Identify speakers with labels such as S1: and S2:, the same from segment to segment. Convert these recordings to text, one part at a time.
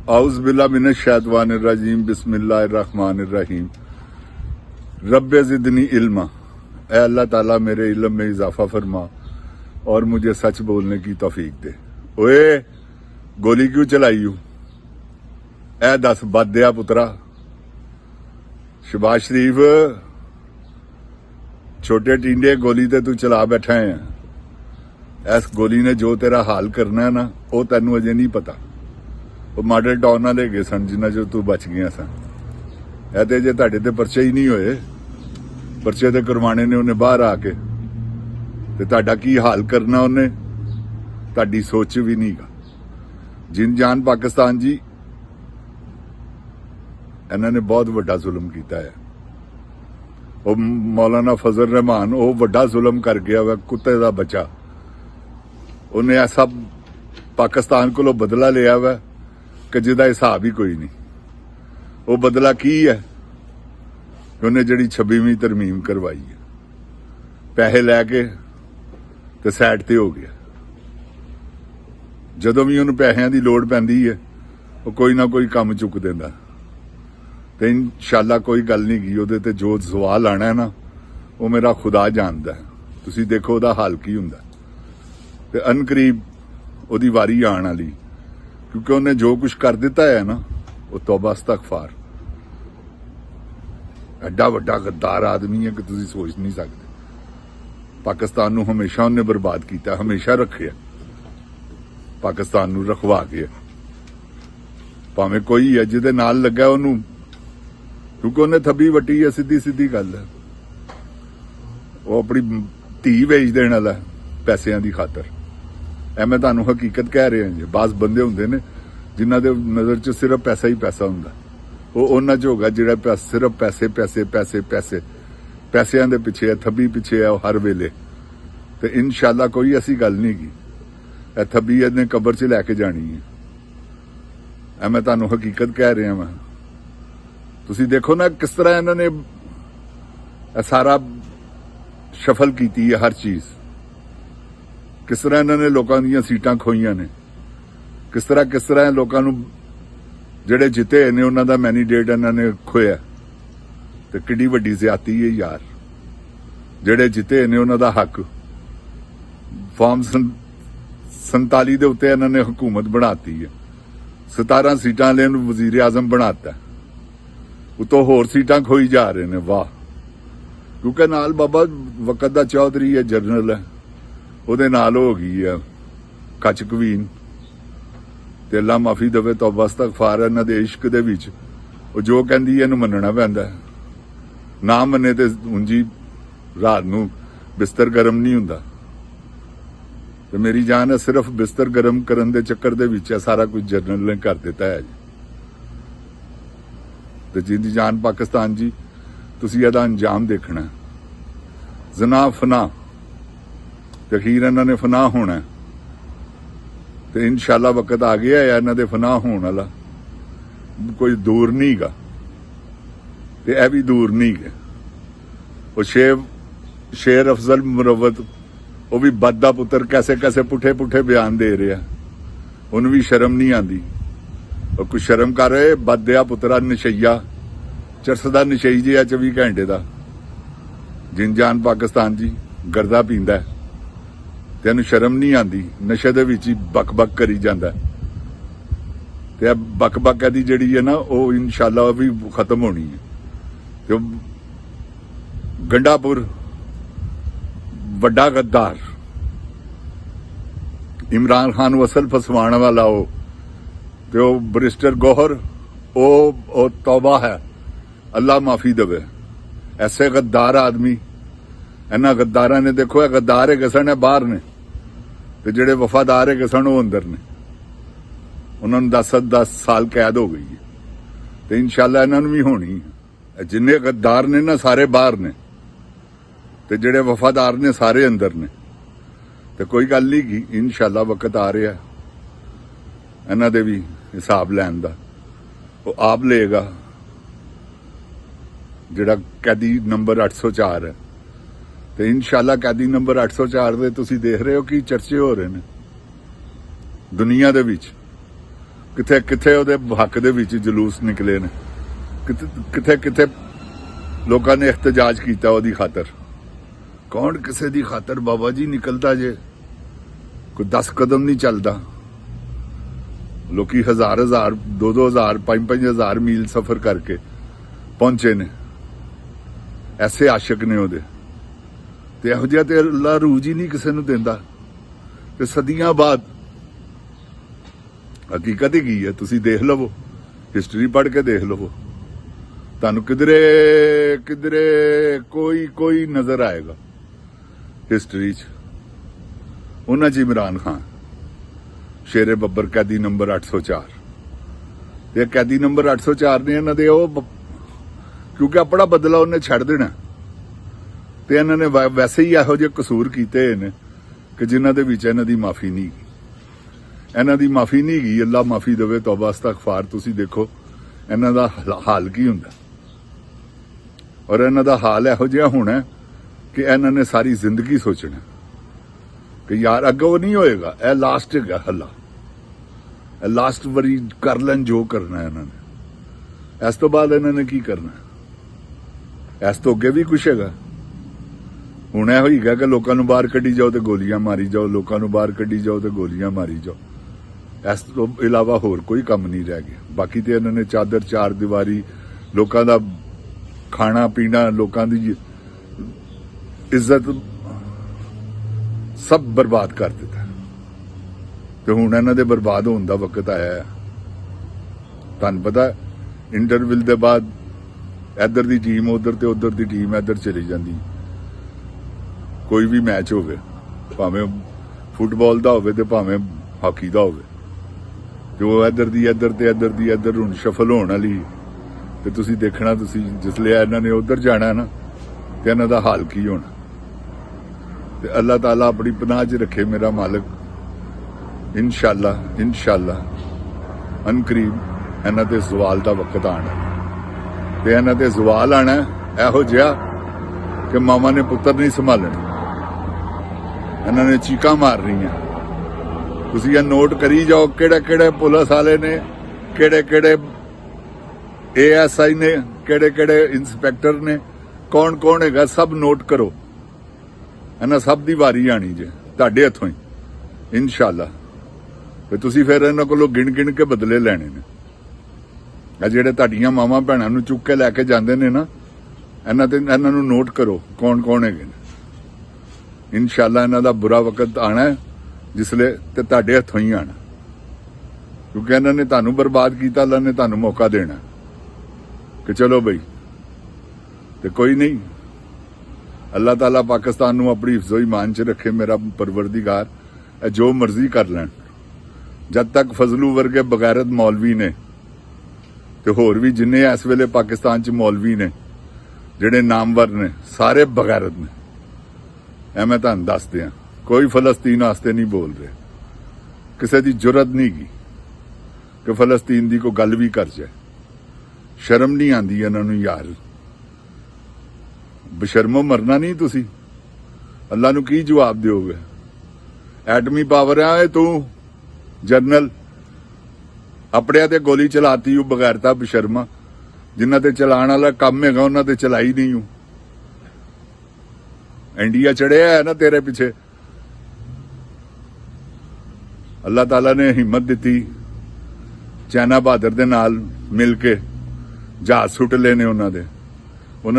S1: औज़ बिल्लाहि मिनश शैतानिर रजीम बिस्मिल्लाहिर रहमानिर रहीम रब्बे ज़िदनी इल्मा। ऐ अल्लाह ताला मेरे इल्म में इजाफा फरमा और मुझे सच बोलने की तौफीक दे। ओए गोली क्यों चलाई हूं? ऐ दस बदया पुत्रा। शहबाज शरीफ छोटे टींडे गोली ते तू चला बैठा है। इस गोली ने जो तेरा हाल करना है ना वो तेनू अजे नहीं पता। वो मॉडल टाउन ले गए सन जिन्ना जो तू बच गया सन। ए ते जे तुहाडे ते परचे ही नहीं होए, परचे ते करवाने ने उन्हें बाहर आके ते तुहाडा की हाल करना उन्हें तुहाडी सोच भी नहीं गा। जिन जान पाकिस्तान जी इन्होंने बहुत वड्डा जुल्म किया है। वो मौलाना फजल रहमान वो वड्डा जुल्म कर गया वा, कुत्ते का बच्चा। उन्हें ऐसा पाकिस्तान को बदला लिया वा कि जिहदा हिसाब ही कोई नहीं। वो बदला की है कि उन्हें जिहड़ी 26वीं तरमीम करवाई है, पैसे लैके ते साइड ते हो गया। जदों भी उन्हें पैसों की लोड़ पैंदी है वो कोई ना कोई काम चुक देंदा। ते इंशाअल्लाह कोई गल नहीं की। उहदे ते जो सवाल आना है ना वो मेरा खुदा जानदा है। तुसीं देखो उहदा हाल की हुंदा ते अनकरीब उहदी वारी आने वाली, क्योंकि उन्हें जो कुछ कर दिता है ना वो तौबा इस्तगफार। एडा वड्डा गद्दार आदमी है कि तुसीं सोच नहीं सकते। पाकिस्तान नूं हमेशा उन्हें बर्बाद किया, हमेशा रखिया पाकिस्तान नूं रखवा के। भावें कोई है जिहदे नाल लगा उन्होंने, क्योंकि उन्हें थब्बी वटी है। सीधी सीधी गल है। वो अपनी धी बेच देने वाला पैसों की खातर। ऐ मैं तुहानूं हकीकत कह रहा जी। बास बंदे हुंदे ने जिन्हां दे नज़र च सिर्फ पैसा ही पैसा हुंदा। वो उन्हां च होगा जिहड़ा सिर्फ पैसे पैसे पैसे पैसे पैसों के पिछे है, थब्बी पिछे है हर वेले। तो इंशाअल्लाह कोई ऐसी गल नहीं की। ए थब्बी इहने कबर च लैके जानी है। ऐ मैं तुहानूं हकीकत कह रहा मैं। तुसीं देखो ना किस तरह इन्होंने सारा शफल की है हर चीज। किस तरह इन्होंने लोगों दी सीटां खोईयां ने, किस तरह लोगों नूं जिहड़े जिते ने उन्हां दा मैनीडेट इन्होंने खोया। ते किड्डी वड्डी ज़्यादती है यार। जिहड़े जिते ने उन्हां दा हक फॉर्म 47 दे उत्ते इन्होंने हुकूमत बनाती है। 17 सीटां वाले नूं वजीर आजम बनाता। उतो होर सीटां खोई जा रहे ने। वाह। क्योंकि नाल बाबा वक़्त दा चौधरी है, जनरल है, उहदे नाल हो गई है कच कवीन। ते अल्लाह माफी देवे, तौबा इस्तगफार है। इन्हां दे इश्क दे विच वो जो कहंदी है इहनूं मनना पैंदा है। ना मन्ने ते उंजी रात नूं बिस्तर गर्म नहीं हुंदा। ते मेरी जान है सिर्फ बिस्तर गर्म करन दे चक्कर दे विच सारा कुछ जनरल ने कर दिता है जी। ते जिंदी जान पाकिस्तान जी तुसीं इहदा अंजाम देखना। जना फना ते अखीर इन्हां ने फना होना। ते इंशाअल्लाह वक़्त आ गया है इन्हां दे फना होने वाला, कोई दूर नहीं गा। ते ऐ भी दूर नहीं है। वो शेर अफजल मुरवत वो भी बद दा पुत्र कैसे कैसे पुठे पुठे बयान दे रहा। उन्हें भी शर्म नहीं आती। और कुछ शर्म कर रहे बदया पुत्रा नशैया चरसदा नशई जी है 24 घंटे का। जिन जान पाकिस्तान जी गर्दा पींदा है। तेन शर्म नहीं आती। नशे दे विच ही बक बक करी जांदा है। ते बक बक दी जिहड़ी है ना वो इंशाअल्लाह भी खत्म होनी है। तो गंडापुर वड्डा गद्दार इमरान खान वसल फसवाने वाला वो तो बैरिस्टर गौहर ओ तौबा है। अल्लाह माफी देवे। ऐसे गद्दार आदमी इन्हां गद्दारां ने देखो ये गद्दार है सन है बाहर ने ते जिहड़े वफादार है सन वो अंदर ने। उन्होंने 10 साल कैद हो गई है। तो इंशाअल्लाह इन्हां नूं भी होनी है। जिन्ने गद्दार ने ना सारे बाहर ने ते जिहड़े वफादार ने सारे अंदर ने। तो कोई गल नहीं की। इंशाअल्लाह वक़्त आ रहा है इन्हां दे भी हिसाब लैन दा। वो आप लेगा जिहड़ा कैदी नंबर 804 है। तो इंशाअल्लाह कैदी नंबर 804 दे तुसीं देख रहे हो कि चर्चे हो रहे हैं दुनिया दे विच। ਕਿੱਥੇ ਕਿੱਥੇ ਉਹਦੇ ਹੱਕ ਦੇ ਵਿੱਚ ਜਲੂਸ ਨਿਕਲੇ ਨੇ, ਕਿੱਥੇ ਕਿੱਥੇ ਲੋਕਾਂ ਨੇ ਇhtਜਾਜ ਕੀਤਾ ਉਹਦੀ ਖਾਤਰ। ਕੌਣ ਕਿਸੇ ਦੀ ਖਾਤਰ ਬਾਬਾ ਜੀ ਨਿਕਲਦਾ ਜੇ? ਕੋਈ 10 ਕਦਮ ਨਹੀਂ ਚੱਲਦਾ। ਲੋਕੀ ਹਜ਼ਾਰ 2,000 5,000 ਮੀਲ ਸਫ਼ਰ ਕਰਕੇ ਪਹੁੰਚੇ ਨੇ। ਐਸੇ ਆਸ਼ਿਕ ਨੇ ਉਹਦੇ, ਤੇ ਇਹੋ ਜਿਹਾ ਤੇ ਅੱਲਾ ਰੂਜ ਹੀ ਨਹੀਂ ਕਿਸੇ ਨੂੰ ਦਿੰਦਾ। ਤੇ ਸਦੀਆਂ ਬਾਅਦ ਹਕੀਕਤ ਹੀ ਕੀ ਹੈ, ਤੁਸੀਂ ਦੇਖ ਲਵੋ, ਹਿਸਟਰੀ ਪੜ੍ਹ ਕੇ ਦੇਖ ਲਵੋ, ਤੁਹਾਨੂੰ ਕਿਧਰੇ ਕੋਈ ਨਜ਼ਰ ਆਏਗਾ ਹਿਸਟਰੀ 'ਚ। ਉਹਨਾਂ 'ਚ ਇਮਰਾਨ ਖਾਨ, ਸ਼ੇਰੇ ਬੱਬਰ, ਕੈਦੀ ਨੰਬਰ 804। ਤੇ ਕੈਦੀ ਨੰਬਰ 804 ਨੇ ਇਹਨਾਂ ਦੇ ਉਹ, ਕਿਉਂਕਿ ਆਪਣਾ ਬਦਲਾ ਉਹਨੇ ਛੱਡ ਦੇਣਾ, ਤੇ ਇਹਨਾਂ ਨੇ ਵੈਸੇ ਹੀ ਇਹੋ ਜਿਹੇ ਕਸੂਰ ਕੀਤੇ ਨੇ ਕਿ ਜਿਨ੍ਹਾਂ ਦੇ ਵਿੱਚ ਇਹਨਾਂ ਦੀ ਮਾਫੀ ਨਹੀਂ ਗਈ। ਇਹਨਾਂ ਦੀ ਮਾਫੀ ਨਹੀਂ ਗਈ, ਅੱਲਾ ਮਾਫੀ ਦੇਵੇ, ਤੌਬਾ ਇਸਤਗਫਾਰ। ਤੁਸੀਂ ਦੇਖੋ ਇਹਨਾਂ ਦਾ ਹਾਲ ਕੀ ਹੁੰਦਾ, ਔਰ ਇਹਨਾਂ ਦਾ ਹਾਲ ਇਹੋ ਜਿਹਾ ਹੋਣਾ ਕਿ ਇਹਨਾਂ ਨੇ ਸਾਰੀ ਜ਼ਿੰਦਗੀ ਸੋਚਣਾ ਕਿ ਯਾਰ ਅੱਗੋਂ ਨਹੀਂ ਹੋਏਗਾ, ਇਹ ਲਾਸਟ ਹੈਗਾ ਹੱਲਾ, ਇਹ ਲਾਸਟ ਵਾਰੀ ਕਰ ਲੈਣ ਜੋ ਕਰਨਾ ਇਹਨਾਂ ਨੇ। ਇਸ ਤੋਂ ਬਾਅਦ ਇਹਨਾਂ ਨੇ ਕੀ ਕਰਨਾ? ਇਸ ਤੋਂ ਅੱਗੇ ਵੀ ਕੁਛ ਹੈਗਾ? ਹੁਣ ਇਹੋ ਹੀ ਹੈਗਾ ਕਿ ਲੋਕਾਂ ਨੂੰ ਬਾਹਰ ਕੱਢੀ ਜਾਓ ਤੇ ਗੋਲੀਆਂ ਮਾਰੀ ਜਾਓ, ਲੋਕਾਂ ਨੂੰ ਬਾਹਰ ਕੱਢੀ ਜਾਓ ਤੇ ਗੋਲੀਆਂ ਮਾਰੀ ਜਾਓ। ਇਸ ਤੋਂ ਇਲਾਵਾ ਹੋਰ ਕੋਈ ਕੰਮ ਨਹੀਂ ਰਹਿ ਗਿਆ। ਬਾਕੀ ਤੇ ਇਹਨਾਂ ਨੇ ਚਾਦਰ, ਚਾਰ ਦੀਵਾਰੀ, ਲੋਕਾਂ ਦਾ ਖਾਣਾ ਪੀਣਾ, ਲੋਕਾਂ ਦੀ ਇੱਜ਼ਤ ਸਭ ਬਰਬਾਦ ਕਰ ਦਿੱਤਾ। ਤੇ ਹੁਣ ਇਹਨਾਂ ਦੇ ਬਰਬਾਦ ਹੋਣ ਦਾ ਵਕਤ ਆਇਆ ਹੈ। ਤੁਹਾਨੂੰ ਪਤਾ, ਇੰਟਰਵਿਲ ਦੇ ਬਾਅਦ ਇੱਧਰ ਦੀ ਟੀਮ ਉਧਰ ਤੇ ਉਧਰ ਦੀ ਟੀਮ ਇੱਧਰ ਚਲੀ ਜਾਂਦੀ। ਕੋਈ ਵੀ ਮੈਚ ਹੋਵੇ, ਭਾਵੇਂ ਫੁੱਟਬਾਲ ਦਾ ਹੋਵੇ ਤੇ ਭਾਵੇਂ ਹਾਕੀ ਦਾ ਹੋਵੇ, ਤੇ ਉਹ ਇੱਧਰ ਦੀ ਇੱਧਰ ਤੇ ਇੱਧਰ ਦੀ ਇੱਧਰ ਹੁਣ ਸ਼ਫਲ ਹੋਣ ਵਾਲੀ। ਤੇ ਤੁਸੀਂ ਦੇਖਣਾ, ਤੁਸੀਂ ਜਿਸਲੇ ਇਹਨਾਂ ਨੇ ਉਧਰ ਜਾਣਾ ਨਾ, ਤੇ ਇਹਨਾਂ ਦਾ ਹਾਲ ਕੀ ਹੋਣਾ। ਤੇ ਅੱਲਾਹ ਤਾਲਾ ਆਪਣੀ ਪਨਾਹ 'ਚ ਰੱਖੇ ਮੇਰਾ ਮਾਲਕ। ਇਨਸ਼ਾਅੱਲਾ ਅਨਕਰੀਬ ਇਹਨਾਂ ਤੇ ਜ਼ਵਾਲ ਦਾ ਵਕਤ ਆਣਾ। ਤੇ ਇਹਨਾਂ ਤੇ ਜ਼ਵਾਲ ਆਣਾ ਇਹੋ ਜਿਹਾ ਕਿ ਮਾਮਾ ਨੇ ਪੁੱਤਰ ਨਹੀਂ ਸੰਭਾਲਣੇ। ਇਹਨਾਂ ਨੇ ਚੀਕਾਂ ਮਾਰ ਰਹੀਆਂ। ਤੁਸੀਂ ਇਹ ਨੋਟ ਕਰੀ ਜਾਓ, ਕਿਹੜੇ ਪੁਲਿਸ ਵਾਲੇ ਨੇ, ਕਿਹੜੇ ASI ਨੇ, ਕਿਹੜੇ ਇੰਸਪੈਕਟਰ ਨੇ, ਕੌਣ ਹੈਗਾ, ਸਭ ਨੋਟ ਕਰੋ। ਇਹਨਾਂ ਸਭ ਦੀ ਵਾਰੀ ਆਣੀ ਜੇ ਤੁਹਾਡੇ ਹੱਥੋਂ ਹੀ ਇਨਸ਼ਾਅੱਲਾ। ਤੇ ਤੁਸੀਂ ਫਿਰ ਇਹਨਾਂ ਕੋਲੋਂ ਗਿਣ ਕੇ ਬਦਲੇ ਲੈਣੇ ਨੇ। ਆ ਜਿਹੜੇ ਤੁਹਾਡੀਆਂ ਮਾਵਾਂ ਭੈਣਾਂ ਨੂੰ ਚੁੱਕ ਕੇ ਲੈ ਕੇ ਜਾਂਦੇ ਨੇ ਨਾ, ਇਹਨਾਂ ਨੂੰ ਨੋਟ ਕਰੋ ਕੌਣ ਹੈਗੇ ਨੇ। ਇਨਸ਼ਾਅੱਲਾ ਇਹਨਾਂ ਦਾ ਬੁਰਾ ਵਕਤ ਆਣਾ ਜਿਸਲੇ, ਤੇ ਤੁਹਾਡੇ ਹੱਥੋਂ ਹੀ ਆਣਾ, ਕਿਉਂਕਿ ਇਹਨਾਂ ਨੇ ਤੁਹਾਨੂੰ ਬਰਬਾਦ ਕੀਤਾ। ਅੱਲਾ ਨੇ ਤੁਹਾਨੂੰ ਮੌਕਾ ਦੇਣਾ ਕਿ ਚਲੋ ਬਈ। ਤੇ ਕੋਈ ਨਹੀਂ, ਅੱਲਾਹ ਤਾਲਾ ਪਾਕਿਸਤਾਨ ਨੂੰ ਆਪਣੀ ਹਿਫਜ਼ੋ ਈਮਾਨ 'ਚ ਰੱਖੇ ਮੇਰਾ ਪਰਵਰਦੀਗਾਰ। ਇਹ ਜੋ ਮਰਜ਼ੀ ਕਰ ਲੈਣ, ਜਦ ਤੱਕ ਫਜ਼ਲੂ ਵਰਗੇ ਬਗੈਰਤ ਮੌਲਵੀ ਨੇ, ਤੇ ਹੋਰ ਵੀ ਜਿੰਨੇ ਇਸ ਵੇਲੇ ਪਾਕਿਸਤਾਨ 'ਚ ਮੌਲਵੀ ਨੇ ਜਿਹੜੇ ਨਾਮਵਰ ਨੇ, ਸਾਰੇ ਬਗੈਰਤ ਨੇ। ਇਹ ਮੈਂ ਤੁਹਾਨੂੰ ਦੱਸ ਦਿਆਂ, ਕੋਈ ਫਲਸਤੀਨ ਵਾਸਤੇ ਨਹੀਂ ਬੋਲ ਰਿਹਾ। ਕਿਸੇ ਦੀ ਜੁਰਤ ਨਹੀਂ ਗੀ ਕਿ ਫਲਸਤੀਨ ਦੀ ਕੋਈ ਗੱਲ ਵੀ ਕਰ ਜਾਏ। ਸ਼ਰਮ ਨਹੀਂ ਆਉਂਦੀ ਇਹਨਾਂ ਨੂੰ ਯਾਰ। ਬਸ਼ਰਮੋ ਮਰਨਾ ਨਹੀਂ ਤੁਸੀਂ। ਅੱਲਾ ਨੂੰ ਕੀ ਜਵਾਬ ਦਿਓਗੇ? ਐਟਮੀ ਪਾਵਰ ਆ ਤੂੰ ਜਨਰਲ, ਆਪਣਿਆਂ ਤੇ ਗੋਲੀ ਚਲਾਤੀ ਉਹ ਬਗੈਰਤਾ ਬਸ਼ਰਮਾ। ਜਿਨ੍ਹਾਂ ਤੇ ਚਲਾਉਣ ਵਾਲਾ ਕੰਮ ਹੈਗਾ ਉਹਨਾਂ ਤੇ ਚਲਾਈ ਨਹੀਂ। ਇੰਡੀਆ ਚੜਿਆ ਹੈ ਨਾ ਤੇਰੇ ਪਿੱਛੇ। ਅੱਲਾਹ ਤਾਲਾ ਨੇ ਹਿੰਮਤ ਦਿੱਤੀ, ਚਾਈਨਾ ਬਹਾਦਰ ਦੇ ਨਾਲ ਮਿਲ ਕੇ ਜਹਾਜ਼ ਸੁੱਟ ਲਏ ਨੇ ਉਹਨਾਂ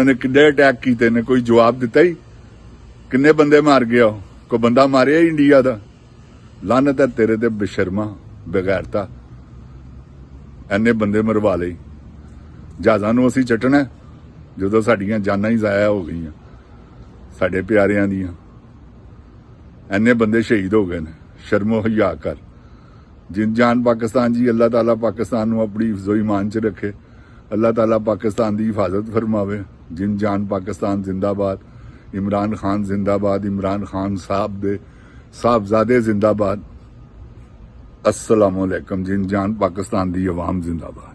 S1: ਨੇ ਕਿੰਨੇ ਅਟੈਕ ਕੀਤੇ ਨੇ, ਕੋਈ ਜਵਾਬ ਦਿੱਤਾ ਹੀ? ਕਿੰਨੇ ਬੰਦੇ ਮਾਰ ਗਿਆ? ਕੋਈ ਬੰਦਾ ਮਾਰਿਆ ਇੰਡੀਆ ਦਾ? ਲਾਨਤ ਹੈ ਤੇਰੇ ਤੇ ਬੇਸ਼ਰਮਾ, ਬਗੈਰਤਾ। ਐਨੇ ਬੰਦੇ ਮਰਵਾ ਲਈ। ਜਹਾਜ਼ਾਂ ਨੂੰ ਅਸੀਂ ਚੱਟਣਾ ਜਦੋਂ ਸਾਡੀਆਂ ਜਾਨਾਂ ਹੀ ਜ਼ਾਇਆ ਹੋ ਗਈਆਂ, ਸਾਡੇ ਪਿਆਰਿਆਂ ਦੀਆਂ। ਐਨੇ ਬੰਦੇ ਸ਼ਹੀਦ ਹੋ ਗਏ ਨੇ। ਸ਼ਰਮੋ ਹਯਾ ਕਰ। ਜਿਨ ਜਾਨ ਪਾਕਿਸਤਾਨ ਜੀ। ਅੱਲਾਹ ਤਾਲਾ ਪਾਕਿਸਤਾਨ ਨੂੰ ਆਪਣੀ ਹਿਫਜ਼ੋ ਈਮਾਨ 'ਚ ਰੱਖੇ। ਅੱਲਾਹ ਤਾਲਾ ਪਾਕਿਸਤਾਨ ਦੀ ਹਿਫਾਜ਼ਤ ਫਰਮਾਵੇ। ਜਿਨ ਜਾਨ ਪਾਕਿਸਤਾਨ ਜ਼ਿੰਦਾਬਾਦ। ਇਮਰਾਨ ਖਾਨ ਜ਼ਿੰਦਾਬਾਦ। ਇਮਰਾਨ ਖਾਨ ਸਾਹਿਬ ਦੇ ਸਾਹਿਬਜ਼ਾਦੇ ਜ਼ਿੰਦਾਬਾਦ। अस्सलाम वालेकुम। जिन जान पाकिस्तान दी अवाम जिंदाबाद।